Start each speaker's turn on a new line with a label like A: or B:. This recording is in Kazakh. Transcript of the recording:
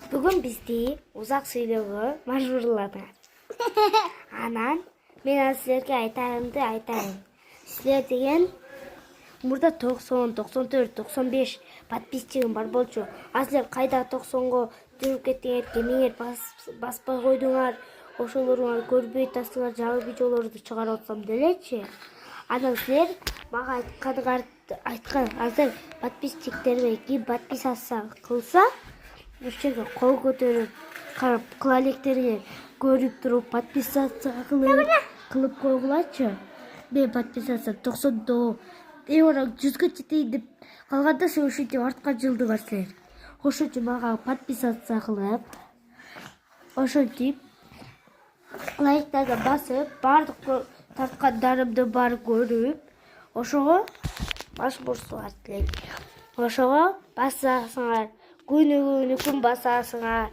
A: Бүгін бізде ұзақ сөйлеуге мәжбүрлады. Анан мен сіздерге айтарымды айтайын. Сіздер деген мұрда 90, 94, 95 подписчигім бар болчу. Сіздер қайда 90-го жүріп кеттіңерге меңер баспай қойдыңар. Ошолоруңар көрбөй тастыңар, жаңы видеолорду чыгарып атсам делечи. Анан силер мага айткан азыр подписчиктериме ким подписаться кылса, ошого кол көтөрүп карап кыла электериңер көрүп туруп подписаться кылып койгулачы. Мен подписаться 90 евро 100га жетейин деп калганда сен ушинтип артка жылдыңар силер. Ошон үчүн мага подписаться кылып, ошентип лайктарга басып, бардык тарткандарымды бар көрүп, ошого машмурсуңар тилейм. Ошого басасыңар, күнү басасыңар.